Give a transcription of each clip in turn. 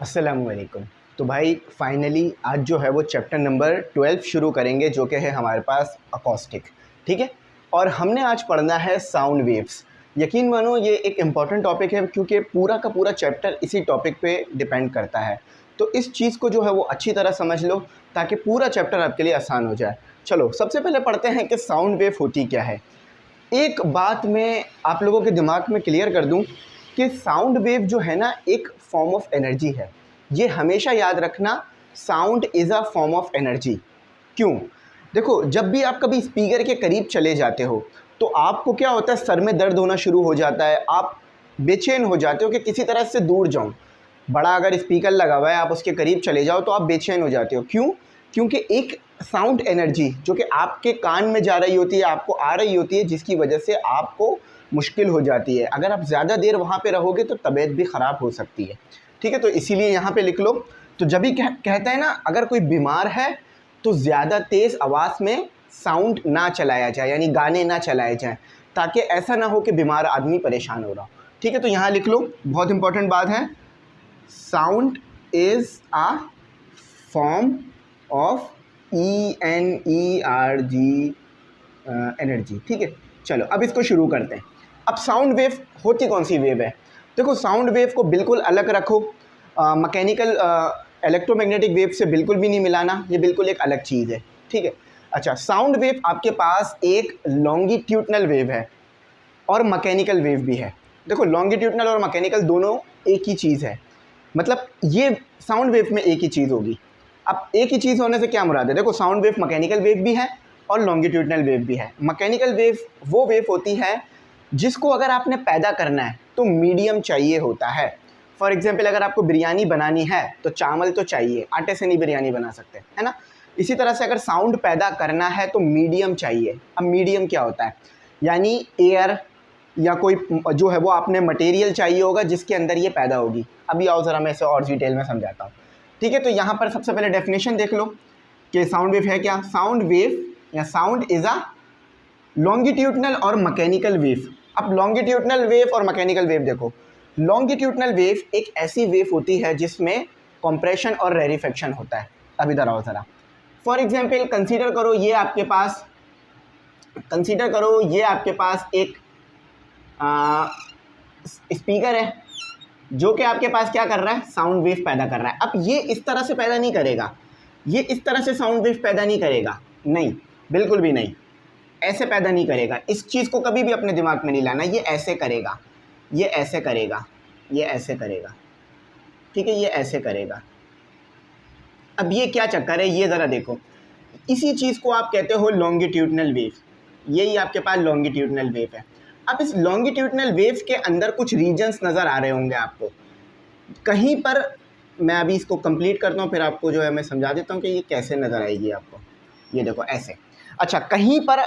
अस्सलामुअलैकुम। तो भाई फाइनली आज जो है वो चैप्टर नंबर 12 शुरू करेंगे, जो कि है हमारे पास अकॉस्टिक। ठीक है, और हमने आज पढ़ना है साउंड वेव्स। यकीन मानो ये एक इम्पॉर्टेंट टॉपिक है, क्योंकि पूरा का पूरा चैप्टर इसी टॉपिक पे डिपेंड करता है। तो इस चीज़ को जो है वो अच्छी तरह समझ लो, ताकि पूरा चैप्टर आपके लिए आसान हो जाए। चलो सबसे पहले पढ़ते हैं कि साउंड वेव होती क्या है। एक बात मैं आप लोगों के दिमाग में क्लियर कर दूं कि साउंड वेव जो है ना, एक फॉर्म ऑफ एनर्जी है। ये हमेशा याद रखना, sound is a form of energy. क्यों? देखो, जब भी आप कभी स्पीकर के करीब चले जाते हो तो आपको क्या होता है, सर में दर्द होना शुरू हो जाता है, आप बेचैन हो जाते हो कि किसी तरह से दूर जाऊं। बड़ा अगर स्पीकर लगा हुआ है, आप उसके करीब चले जाओ तो आप बेचैन हो जाते हो। क्यों? क्योंकि एक साउंड एनर्जी जो कि आपके कान में जा रही होती है, आपको आ रही होती है, जिसकी वजह से आपको मुश्किल हो जाती है। अगर आप ज़्यादा देर वहाँ पे रहोगे तो तबीयत भी ख़राब हो सकती है। ठीक है, तो इसीलिए यहाँ पे लिख लो। तो जब भी कहते हैं ना, अगर कोई बीमार है तो ज़्यादा तेज़ आवाज़ में साउंड ना चलाया जाए, यानी गाने ना चलाए जाएँ, ताकि ऐसा ना हो कि बीमार आदमी परेशान हो रहा हो। ठीक है, तो यहाँ लिख लो, बहुत इंपॉर्टेंट बात है। Sound is a form of ENERG energy. ठीक है, चलो अब इसको शुरू करते हैं। अब साउंड वेव होती कौन सी वेव है? देखो, साउंड वेव को बिल्कुल अलग रखो, मैकेनिकल इलेक्ट्रोमैग्नेटिक वेव से बिल्कुल भी नहीं मिलाना, ये बिल्कुल एक अलग चीज़ है। ठीक है, अच्छा, साउंड वेव आपके पास एक लॉन्गिट्यूडनल वेव है और मैकेनिकल वेव भी है। देखो, लॉन्गिट्यूडनल और मैकेनिकल दोनों एक ही चीज़ है, मतलब ये साउंड वेव में एक ही चीज़ होगी। अब एक ही चीज़ होने से क्या मुराद है? देखो, साउंड वेव मैकेनिकल वेव भी है और लॉन्गिट्यूडनल वेव भी है। मैकेनिकल वेव वो वेव होती है जिसको अगर आपने पैदा करना है तो मीडियम चाहिए होता है। फॉर एग्जांपल, अगर आपको बिरयानी बनानी है तो चावल तो चाहिए, आटे से नहीं बिरयानी बना सकते, है ना। इसी तरह से अगर साउंड पैदा करना है तो मीडियम चाहिए। अब मीडियम क्या होता है? यानी एयर या कोई जो है वो आपने मटेरियल चाहिए होगा जिसके अंदर ये पैदा होगी। अभी आओ ज़रा मैं इसे और डिटेल में समझाता हूँ। ठीक है, तो यहाँ पर सबसे पहले डेफिनेशन देख लो कि साउंड वेव है क्या। साउंड वेव या साउंड इज़ अ लॉन्गिट्यूडनल और मैकेनिकल वेव। अब लॉन्गिट्यूडनल वेव और मैकेनिकल वेव देखो। लॉन्गिट्यूडनल वेव एक ऐसी वेव होती है जिसमें कंप्रेशन और रेरिफेक्शन होता है। अब इधर आओ ज़रा। फॉर एग्जांपल कंसीडर करो ये आपके पास एक स्पीकर है जो कि आपके पास क्या कर रहा है, साउंड वेव पैदा कर रहा है। अब ये इस तरह से पैदा नहीं करेगा, ये इस तरह से साउंड वेव पैदा नहीं करेगा, नहीं, बिल्कुल भी नहीं, ऐसे पैदा नहीं करेगा। इस चीज़ को कभी भी अपने दिमाग में नहीं लाना। ये ऐसे करेगा, ये ऐसे करेगा, ये ऐसे करेगा। ठीक है, ये ऐसे करेगा। अब ये क्या चक्कर है, ये ज़रा देखो। इसी चीज़ को आप कहते हो लॉन्गिट्यूडनल वेव। यही आपके पास लॉन्गिट्यूडनल वेव है। अब इस लॉन्गिट्यूडनल वेव के अंदर कुछ रीजन्स नज़र आ रहे होंगे आपको कहीं पर। मैं अभी इसको कंप्लीट करता हूँ, फिर आपको जो है मैं समझा देता हूँ कि ये कैसे नज़र आएगी आपको। ये देखो ऐसे। अच्छा, कहीं पर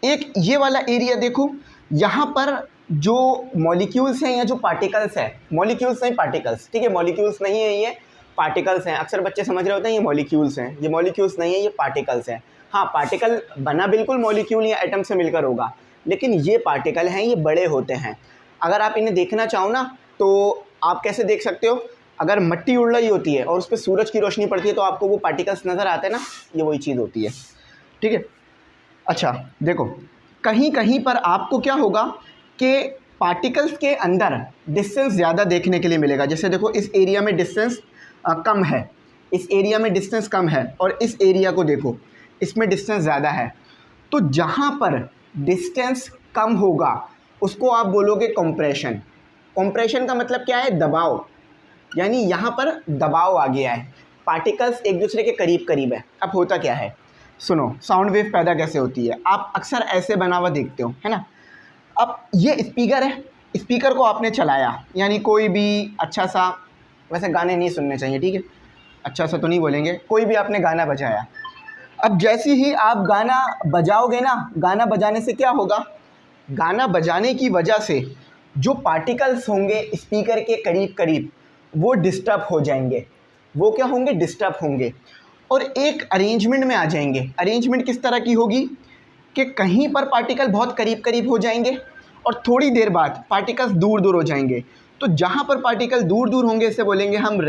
एक ये वाला एरिया देखो, यहाँ पर जो मॉलिक्यूल्स हैं या जो पार्टिकल्स हैं, मॉलिक्यूल्स नहीं पार्टिकल्स, ठीक है, मॉलिक्यूल्स नहीं है, ये पार्टिकल्स हैं। अक्सर बच्चे समझ रहे होते हैं ये मॉलिक्यूल्स हैं, ये मॉलिक्यूल्स नहीं है, ये पार्टिकल्स हैं। हाँ, पार्टिकल बना बिल्कुल मॉलिक्यूल या एटम से मिलकर होगा, लेकिन ये पार्टिकल हैं, ये बड़े होते हैं। अगर आप इन्हें देखना चाहो ना तो आप कैसे देख सकते हो, अगर मिट्टी उड़ रही होती है और उस पर सूरज की रोशनी पड़ती है तो आपको वो पार्टिकल्स नज़र आते हैं ना, ये वही चीज़ होती है। ठीक है, अच्छा देखो, कहीं कहीं पर आपको क्या होगा कि पार्टिकल्स के अंदर डिस्टेंस ज़्यादा देखने के लिए मिलेगा। जैसे देखो, इस एरिया में डिस्टेंस कम है, इस एरिया में डिस्टेंस कम है, और इस एरिया को देखो, इसमें डिस्टेंस ज़्यादा है। तो जहाँ पर डिस्टेंस कम होगा उसको आप बोलोगे कंप्रेशन। कंप्रेशन का मतलब क्या है? दबाव, यानी यहाँ पर दबाव आ गया है, पार्टिकल्स एक दूसरे के करीब करीब है। अब होता क्या है, सुनो, साउंड वेव पैदा कैसे होती है। आप अक्सर ऐसे बना हुआ देखते हो, है ना। अब ये स्पीकर है, स्पीकर को आपने चलाया, यानी कोई भी अच्छा सा, वैसे गाने नहीं सुनने चाहिए, ठीक है, अच्छा सा तो नहीं बोलेंगे, कोई भी आपने गाना बजाया। अब जैसे ही आप गाना बजाओगे ना, गाना बजाने से क्या होगा, गाना बजाने की वजह से जो पार्टिकल्स होंगे स्पीकर के करीब करीब वो डिस्टर्ब हो जाएंगे। वो क्या होंगे? डिस्टर्ब होंगे और एक अरेंजमेंट में आ जाएंगे। अरेंजमेंट किस तरह की होगी कि कहीं पर पार्टिकल बहुत करीब करीब हो जाएंगे और थोड़ी देर बाद पार्टिकल्स दूर दूर हो जाएंगे। तो जहाँ पर पार्टिकल दूर दूर होंगे इसे बोलेंगे हम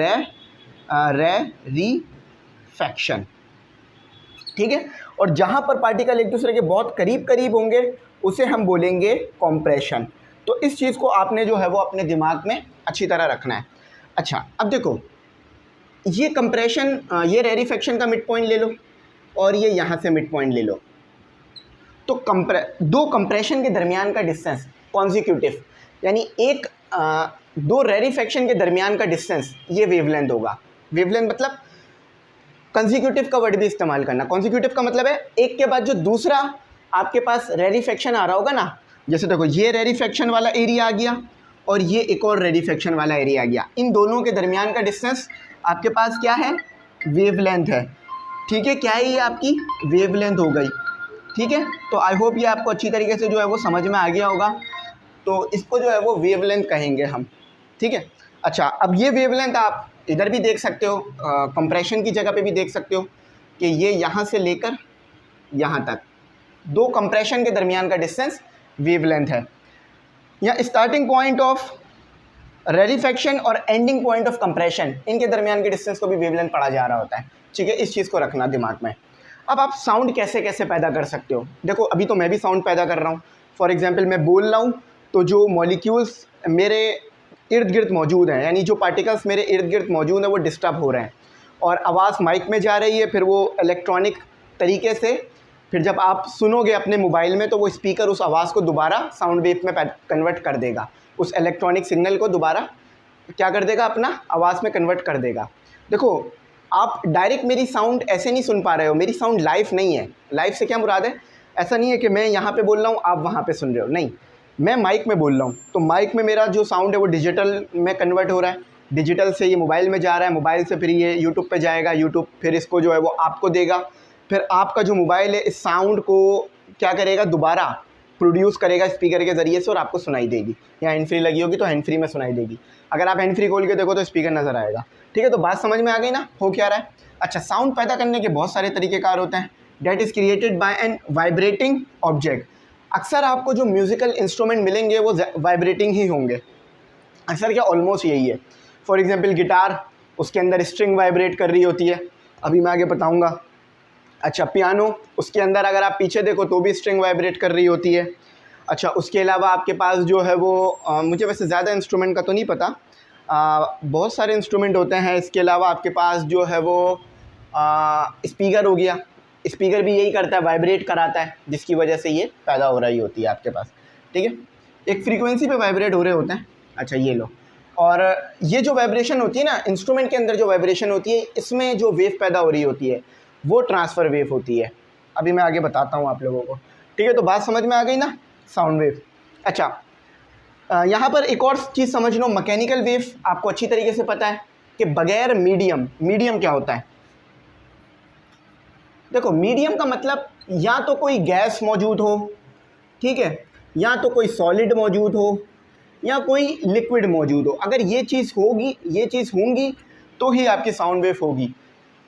रेरीफैक्शन, ठीक है। और जहाँ पर पार्टिकल एक दूसरे के बहुत करीब करीब होंगे उसे हम बोलेंगे कॉम्प्रेशन। तो इस चीज़ को आपने जो है वो अपने दिमाग में अच्छी तरह रखना है। अच्छा, अब देखो ये कंप्रेशन, ये रेरीफैक्शन का मिड पॉइंट ले लो और ये यहाँ से मिड पॉइंट ले लो। तो दो कंप्रेशन के दरमियान का डिस्टेंस कॉन्जिक्यूटिव, यानी दो रेरीफैक्शन के दरमियान का डिस्टेंस ये वेवलेंथ होगा। वेवलेंथ मतलब कंजिक्यूटिव का वर्ड भी इस्तेमाल करना। कंजिक्यूटिव का मतलब है एक के बाद जो दूसरा आपके पास रेरीफैक्शन आ रहा होगा ना, जैसे देखो ये रेरीफैक्शन वाला एरिया आ गया और ये एक और रेरीफैक्शन वाला एरिया आ गया, इन दोनों के दरमियान का डिस्टेंस आपके पास क्या है? वेवलेंथ है, ठीक है। क्या है ये? आपकी वेवलेंथ हो गई, ठीक है। तो आई होप ये आपको अच्छी तरीके से जो है वो समझ में आ गया होगा। तो इसको जो है वो वेवलेंथ कहेंगे हम, ठीक है। अच्छा, अब ये वेवलेंथ आप इधर भी देख सकते हो, कंप्रेशन की जगह पे भी देख सकते हो कि ये यहाँ से लेकर यहाँ तक दो कंप्रेशन के दरमियान का डिस्टेंस वेवलेंथ है। या स्टार्टिंग पॉइंट ऑफ रेरीफैक्शन और एंडिंग पॉइंट ऑफ कंप्रेशन, इनके दरमियान के डिस्टेंस को भी वेवलेंथ पढ़ा जा रहा होता है, ठीक है। इस चीज़ को रखना दिमाग में। अब आप साउंड कैसे कैसे पैदा कर सकते हो? देखो अभी तो मैं भी साउंड पैदा कर रहा हूँ। फॉर एग्जांपल मैं बोल रहा हूँ तो जो मॉलिक्यूल्स मेरे इर्द गिर्द मौजूद हैं, यानी जो पार्टिकल्स मेरे इर्द गिर्द मौजूद हैं वो डिस्टर्ब हो रहे हैं और आवाज़ माइक में जा रही है, फिर वो इलेक्ट्रॉनिक तरीके से फिर जब आप सुनोगे अपने मोबाइल में तो वो स्पीकर उस आवाज़ को दोबारा साउंड वेव में कन्वर्ट कर देगा, उस इलेक्ट्रॉनिक सिग्नल को दोबारा क्या कर देगा? अपना आवाज़ में कन्वर्ट कर देगा। देखो आप डायरेक्ट मेरी साउंड ऐसे नहीं सुन पा रहे हो, मेरी साउंड लाइव नहीं है। लाइव से क्या मुराद है? ऐसा नहीं है कि मैं यहाँ पे बोल रहा हूँ आप वहाँ पे सुन रहे हो, नहीं, मैं माइक में बोल रहा हूँ तो माइक में मेरा जो साउंड है वो डिजिटल में कन्वर्ट हो रहा है, डिजिटल से ये मोबाइल में जा रहा है, मोबाइल से फिर ये यूट्यूब पे जाएगा, यूट्यूब फिर इसको जो है वो आपको देगा, फिर आपका जो मोबाइल है इस साउंड को क्या करेगा? दोबारा प्रोड्यूस करेगा स्पीकर के ज़रिए से और आपको सुनाई देगी। या हैंड फ्री लगी होगी तो हैंड फ्री में सुनाई देगी, अगर आप हैंड फ्री खोल के देखो तो स्पीकर नज़र आएगा, ठीक है। तो बात समझ में आ गई ना, हो क्या रहा है? अच्छा, साउंड पैदा करने के बहुत सारे तरीक़ेकार होते हैं। That is created by an vibrating object. अक्सर आपको जो म्यूज़िकल इंस्ट्रूमेंट मिलेंगे वो वाइब्रेटिंग ही होंगे, अक्सर क्या ऑलमोस्ट यही है। फॉर एग्जांपल गिटार, उसके अंदर स्ट्रिंग वाइब्रेट कर रही होती है, अभी मैं आगे बताऊंगा। अच्छा, पियानो, उसके अंदर अगर आप पीछे देखो तो भी स्ट्रिंग वाइब्रेट कर रही होती है। अच्छा, उसके अलावा आपके पास जो है वो मुझे वैसे ज़्यादा इंस्ट्रूमेंट का तो नहीं पता, बहुत सारे इंस्ट्रूमेंट होते हैं। इसके अलावा आपके पास जो है वो स्पीकर हो गया, स्पीकर भी यही करता है, वाइब्रेट कराता है, जिसकी वजह से ये पैदा हो रही होती है आपके पास, ठीक है। एक फ्रीक्वेंसी पे वाइब्रेट हो रहे होते हैं। अच्छा, ये लो, और ये जो वाइब्रेशन होती है ना, इंस्ट्रूमेंट के अंदर जो वाइब्रेशन होती है, इसमें जो वेव पैदा हो रही होती है वो ट्रांसफ़र वेव होती है। अभी मैं आगे बताता हूँ आप लोगों को, ठीक है। तो बात समझ में आ गई ना, साउंड वेव। अच्छा, यहाँ पर एक और चीज़ समझ लो, मैकेनिकल वेव आपको अच्छी तरीके से पता है कि बगैर मीडियम क्या होता है? देखो, मीडियम का मतलब या तो कोई गैस मौजूद हो, ठीक है, या तो कोई सॉलिड मौजूद हो, या कोई लिक्विड मौजूद हो। अगर ये चीज़ होंगी तो ही आपकी साउंड वेव होगी।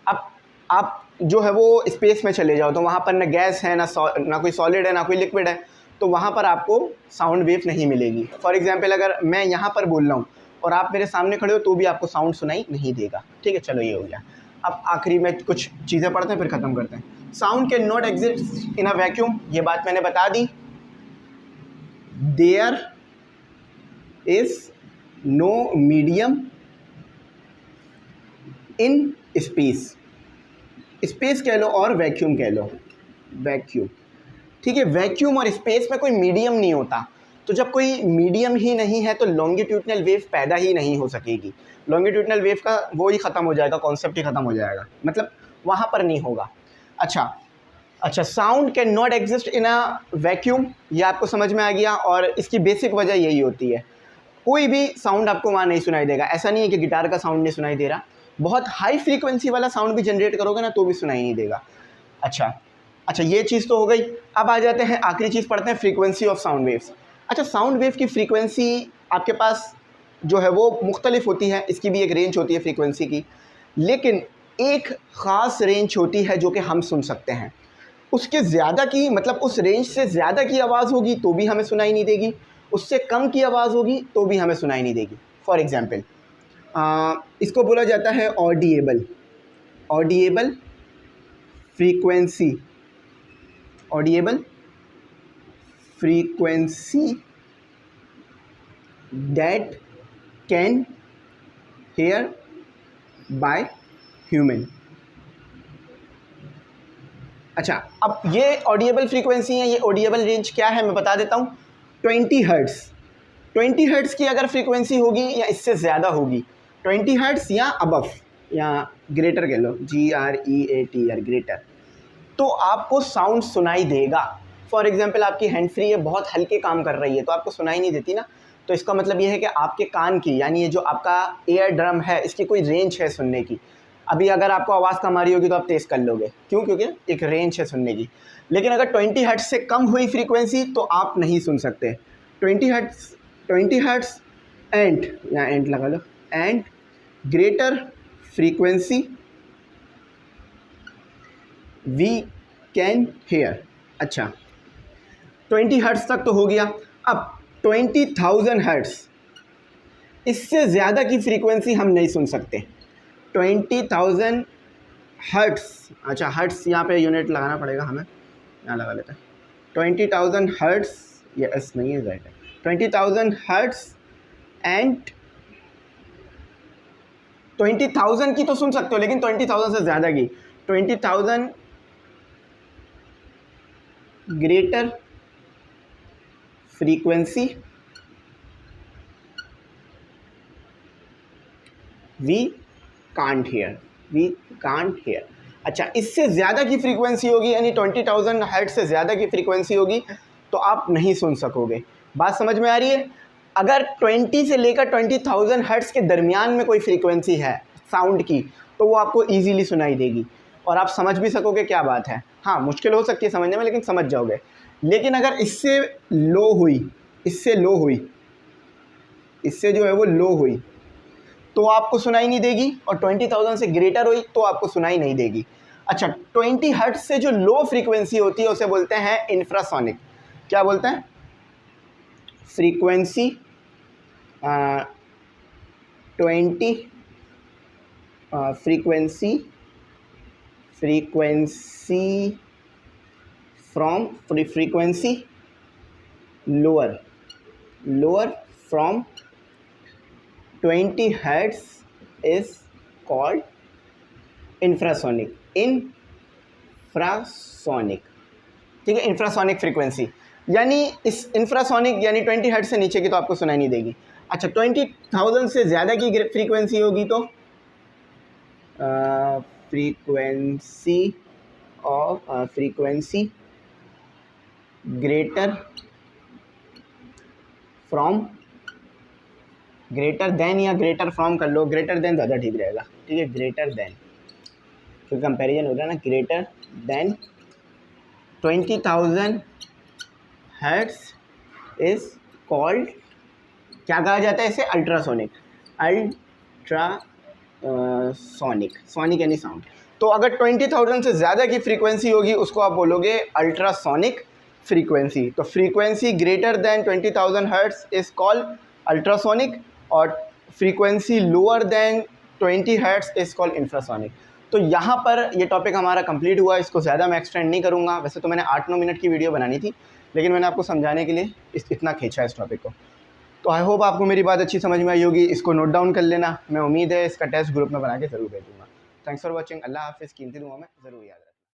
अब आप जो है वो स्पेस में चले जाओ तो वहाँ पर ना गैस है, ना कोई सॉलिड है, ना कोई लिक्विड है, तो वहाँ पर आपको साउंड वेव नहीं मिलेगी। फॉर एग्जांपल अगर मैं यहाँ पर बोल रहा हूँ और आप मेरे सामने खड़े हो तो भी आपको साउंड सुनाई नहीं देगा, ठीक है। चलो, ये हो गया। अब आखिरी में कुछ चीज़ें पढ़ते हैं फिर ख़त्म करते हैं। Sound can not exist in a vacuum, ये बात मैंने बता दी। There is no medium in space, space कह लो और वैक्यूम कह लो, वैक्यूम, ठीक है। वैक्यूम और स्पेस में कोई मीडियम नहीं होता, तो जब कोई मीडियम ही नहीं है तो लॉन्गिट्यूडनल वेव पैदा ही नहीं हो सकेगी। लॉन्गिट्यूडनल वेव का वो ही ख़त्म हो जाएगा, कॉन्सेप्ट ही ख़त्म हो जाएगा, मतलब वहाँ पर नहीं होगा। अच्छा, sound can not exist in a vacuum, ये आपको समझ में आ गया। और इसकी बेसिक वजह यही होती है, कोई भी साउंड आपको वहाँ नहीं सुनाई देगा। ऐसा नहीं है कि गिटार का साउंड नहीं सुनाई दे रहा, बहुत हाई फ्रीक्वेंसी वाला साउंड भी जनरेट करोगे ना तो भी सुनाई नहीं देगा। अच्छा, ये चीज़ तो हो गई। अब आ जाते हैं, आखिरी चीज़ पढ़ते हैं, फ्रीक्वेंसी ऑफ साउंड वेव्स। अच्छा, साउंड वेव की फ्रीक्वेंसी आपके पास जो है वो मुख्तलिफ होती है, इसकी भी एक रेंज होती है फ्रीक्वेंसी की, लेकिन एक ख़ास रेंज होती है जो कि हम सुन सकते हैं। उसके ज़्यादा की, मतलब उस रेंज से ज़्यादा की आवाज़ होगी तो भी हमें सुनाई नहीं देगी, उससे कम की आवाज़ होगी तो भी हमें सुनाई नहीं देगी। फॉर एग्ज़ाम्पल इसको बोला जाता है audible, audible frequency, audible frequency that can hear by human. अच्छा, अब ये ऑडिएबल फ्रीक्वेंसी है, ये ऑडिएबल रेंज क्या है मैं बता देता हूँ। 20 हर्ट्स, 20 हर्ट्स की अगर फ्रीक्वेंसी होगी या इससे ज़्यादा होगी, 20 हर्ट्स या अबव या ग्रेटर कह लो, GREATR ग्रेटर, तो आपको साउंड सुनाई देगा। फॉर एग्जांपल आपकी हैंड फ्री है, बहुत हल्के काम कर रही है तो आपको सुनाई नहीं देती ना, तो इसका मतलब ये है कि आपके कान की, यानी ये जो आपका एयर ड्रम है, इसकी कोई रेंज है सुनने की। अभी अगर आपको आवाज़ कम आ रही होगी तो आप तेज़ कर लोगे, क्यों? क्योंकि एक रेंज है सुनने की। लेकिन अगर 20 हर्ट्स से कम हुई फ्रीक्वेंसी तो आप नहीं सुन सकते। 20 हर्ट्स एंड, या एंड लगा लो, and greater frequency we can hear. अच्छा, 20 हर्ट्स तक तो हो गया। अब 20,000 हर्ट्स, इससे ज़्यादा की फ्रीक्वेंसी हम नहीं सुन सकते। 20,000 हर्ट्स, अच्छा हर्ट्स यहाँ पे यूनिट लगाना पड़ेगा हमें, यहाँ लगा लेते हैं। 20,000 हर्ट्स, ये एस नहीं है, राइट है। 20,000 हर्ट्स एंड 20,000 की तो सुन सकते हो, लेकिन 20,000 से ज़्यादा की, 20,000 greater frequency we can't hear, we can't hear. अच्छा, इससे ज़्यादा की फ्रीक्वेंसी होगी, यानी 20,000 हर्ट्ज से ज़्यादा की फ्रीक्वेंसी होगी तो आप नहीं सुन सकोगे। बात समझ में आ रही है? अगर 20 से लेकर 20,000 हर्ट्ज के दरमियान में कोई फ्रीक्वेंसी है साउंड की, तो वो आपको ईजीली सुनाई देगी और आप समझ भी सकोगे क्या बात है। हाँ, मुश्किल हो सकती है समझने में, लेकिन समझ जाओगे। लेकिन अगर इससे लो हुई, इससे लो हुई, इससे जो है वो लो हुई, तो आपको सुनाई नहीं देगी, और 20,000 से ग्रेटर हुई तो आपको सुनाई नहीं देगी। अच्छा, 20 हर्ट्ज से जो लो फ्रीक्वेंसी होती है उसे बोलते हैं इंफ्रासोनिक। क्या बोलते हैं? Frequency 20 frequency lower from 20 hertz is called infrasonic. Infrasonic, ठीक है, इंफ्रासोनिक फ्रीक्वेंसी, यानी इस इंफ्रासोनिक यानी 20 हर्ट्ज से नीचे की तो आपको सुनाई नहीं देगी। अच्छा, 20,000 से ज़्यादा की फ्रीक्वेंसी होगी तो frequency greater from, greater than या ग्रेटर फ्रॉम कर लो, ग्रेटर देन ज़्यादा ठीक रहेगा, ठीक है, ग्रेटर देन, क्योंकि कंपेरिजन हो रहा है ना। Greater than 20,000 hertz is called, क्या कहा जाता है इसे? अल्ट्रासोनिक। अल्ट्रासोनिक, सोनिक यानी साउंड। तो अगर 20,000 से ज़्यादा की फ्रीक्वेंसी होगी उसको आप बोलोगे अल्ट्रासोनिक फ्रीक्वेंसी। तो frequency greater than 20,000 hertz is called ultrasonic, और frequency lower than 20 hertz is called infrasonic. तो यहाँ पर ये टॉपिक हमारा कंप्लीट हुआ। इसको ज़्यादा मैं एक्सटेंड नहीं करूँगा, वैसे तो मैंने 8-9 मिनट की वीडियो बनानी थी, लेकिन मैंने आपको समझाने के लिए इतना खींचा इस टॉपिक को। तो आई होप आपको मेरी बात अच्छी समझ में आई होगी। इसको नोट डाउन कर लेना, मैं उम्मीद है इसका टेस्ट ग्रुप में बना के ज़रूर भेजूँगा। Thanks for watching. अल्लाह हाफिज़। कीमती दुआ में ज़रूर याद रखना।